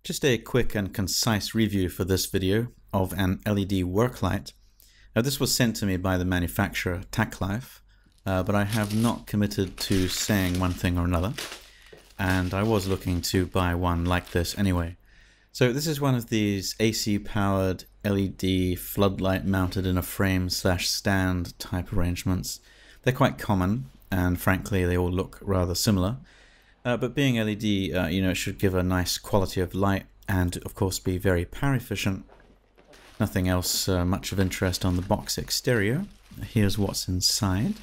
Just a quick and concise review for this video of an LED work light. Now, this was sent to me by the manufacturer TackLife, but I have not committed to saying one thing or another, and I was looking to buy one like this anyway. So this is one of these AC powered LED floodlight mounted in a frame / stand type arrangements. They're quite common, and frankly they all look rather similar. But being LED, it should give a nice quality of light and of course be very power efficient. Nothing else much of interest on the box exterior. Here's what's inside.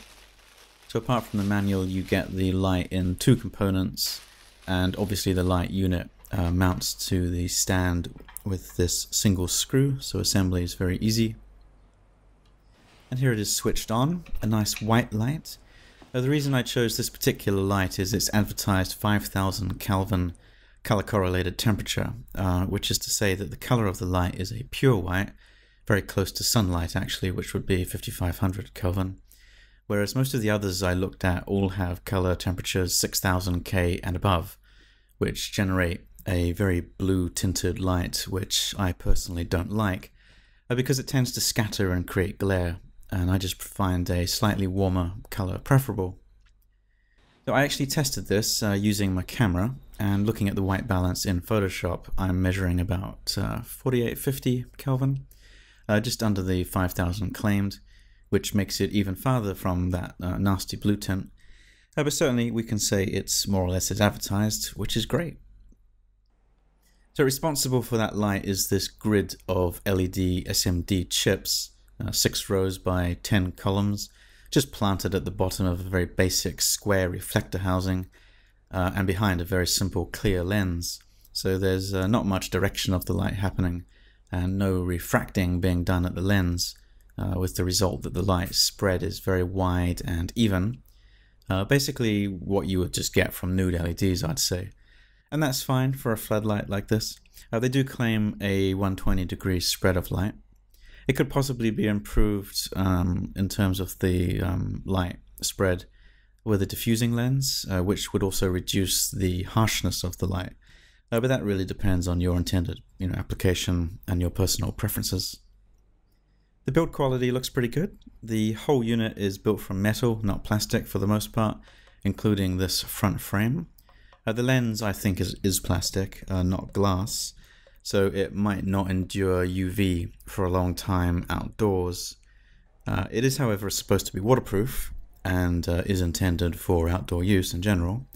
So apart from the manual, you get the light in two components, and obviously the light unit mounts to the stand with this single screw, so assembly is very easy. And here it is switched on, a nice white light. The reason I chose this particular light is its advertised 5000 Kelvin color correlated temperature, which is to say that the color of the light is a pure white, very close to sunlight actually, which would be 5500 Kelvin. Whereas most of the others I looked at all have color temperatures 6000 K and above, which generate a very blue tinted light, which I personally don't like, because it tends to scatter and create glare, and I just find a slightly warmer color preferable. So I actually tested this using my camera, and looking at the white balance in Photoshop, I'm measuring about 4850 Kelvin, just under the 5000 claimed, which makes it even farther from that nasty blue tint. But certainly we can say it's more or less as advertised, which is great. So responsible for that light is this grid of LED SMD chips, 6 rows by 10 columns, just planted at the bottom of a very basic square reflector housing, and behind a very simple clear lens. So there's not much direction of the light happening, and no refracting being done at the lens, with the result that the light spread is very wide and even. Basically what you would just get from nude LEDs, I'd say. And that's fine for a floodlight like this. They do claim a 120-degree spread of light. It could possibly be improved in terms of the light spread with a diffusing lens, which would also reduce the harshness of the light. But that really depends on your intended application and your personal preferences. The build quality looks pretty good. The whole unit is built from metal, not plastic for the most part, including this front frame. The lens, I think, is plastic, not glass, so it might not endure UV for a long time outdoors. It is, however, supposed to be waterproof and is intended for outdoor use in general.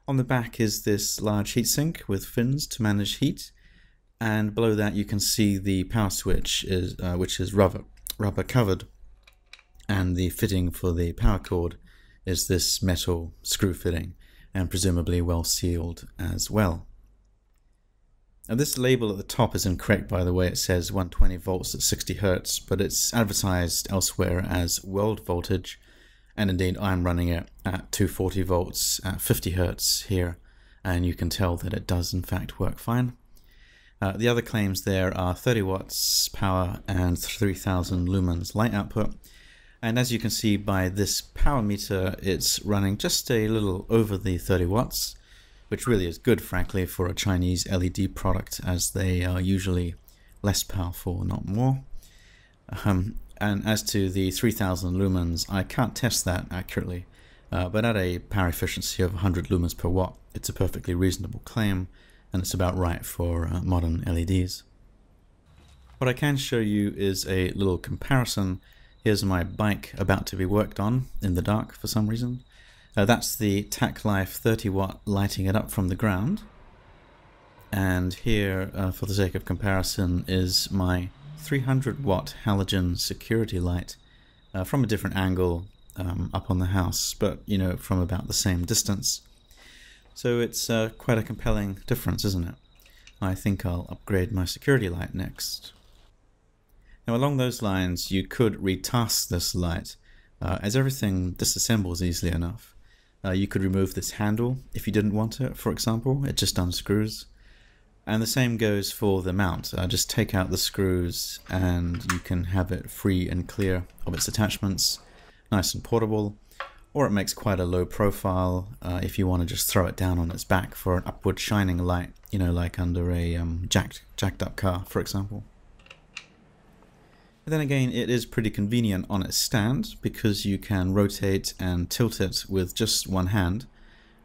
On the back is this large heatsink with fins to manage heat, and below that you can see the power switch, which is rubber covered, and the fitting for the power cord is this metal screw fitting, and presumably well sealed as well. Now this label at the top is incorrect, by the way. It says 120 volts at 60 Hertz, but it's advertised elsewhere as world voltage, and indeed I'm running it at 240 volts at 50 Hertz here, and you can tell that it does in fact work fine. The other claims there are 30 watts power and 3000 lumens light output. And as you can see by this power meter, it's running just a little over the 30 watts, which really is good, frankly, for a Chinese LED product, as they are usually less powerful, not more. And as to the 3000 lumens, I can't test that accurately, but at a power efficiency of 100 lumens per watt, it's a perfectly reasonable claim, and it's about right for modern LEDs. What I can show you is a little comparison. Here's my bike about to be worked on in the dark for some reason. That's the TackLife 30 watt lighting it up from the ground. And here, for the sake of comparison, is my 300 watt halogen security light from a different angle up on the house, but from about the same distance. So it's quite a compelling difference, isn't it? I think I'll upgrade my security light next. Now along those lines, you could retask this light, as everything disassembles easily enough. You could remove this handle if you didn't want it, for example. It just unscrews. And the same goes for the mount. Just take out the screws and you can have it free and clear of its attachments, nice and portable. or it makes quite a low profile if you want to just throw it down on its back for an upward shining light, you know, like under a jacked up car, for example. But then again, it is pretty convenient on its stand because you can rotate and tilt it with just one hand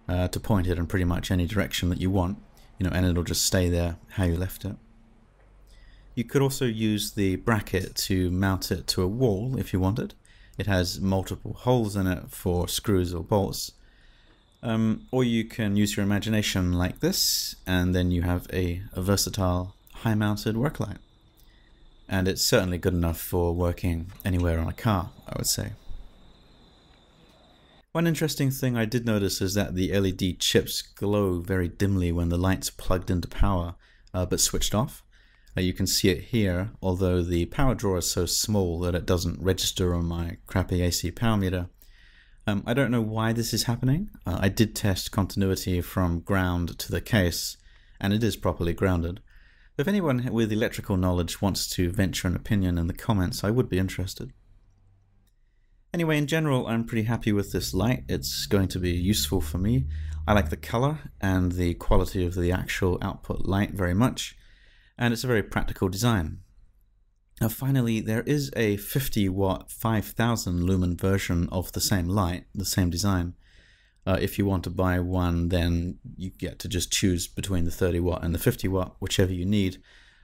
to point it in pretty much any direction that you want, you know, and it'll just stay there how you left it. You could also use the bracket to mount it to a wall if you wanted. It has multiple holes in it for screws or bolts. Or you can use your imagination like this, and then you have a versatile high-mounted work light. And it's certainly good enough for working anywhere on a car, I would say. One interesting thing I did notice is that the LED chips glow very dimly when the light's plugged into power, but switched off. You can see it here, although the power draw is so small that it doesn't register on my crappy AC power meter. I don't know why this is happening. I did test continuity from ground to the case, and it is properly grounded. If anyone with electrical knowledge wants to venture an opinion in the comments, I would be interested. Anyway, in general, I'm pretty happy with this light. It's going to be useful for me. I like the color and the quality of the actual output light very much, and it's a very practical design. Now finally, there is a 50 watt 5000 lumen version of the same light, the same design. If you want to buy one, then you get to just choose between the 30 watt and the 50 watt, whichever you need.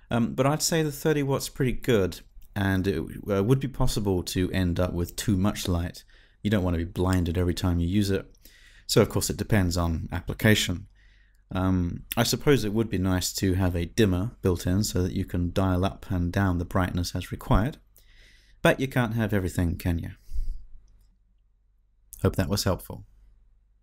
But I'd say the 30 watt's pretty good, and it would be possible to end up with too much light. You don't want to be blinded every time you use it. So of course it depends on application. I suppose it would be nice to have a dimmer built in so that you can dial up and down the brightness as required. But you can't have everything, can you? Hope that was helpful.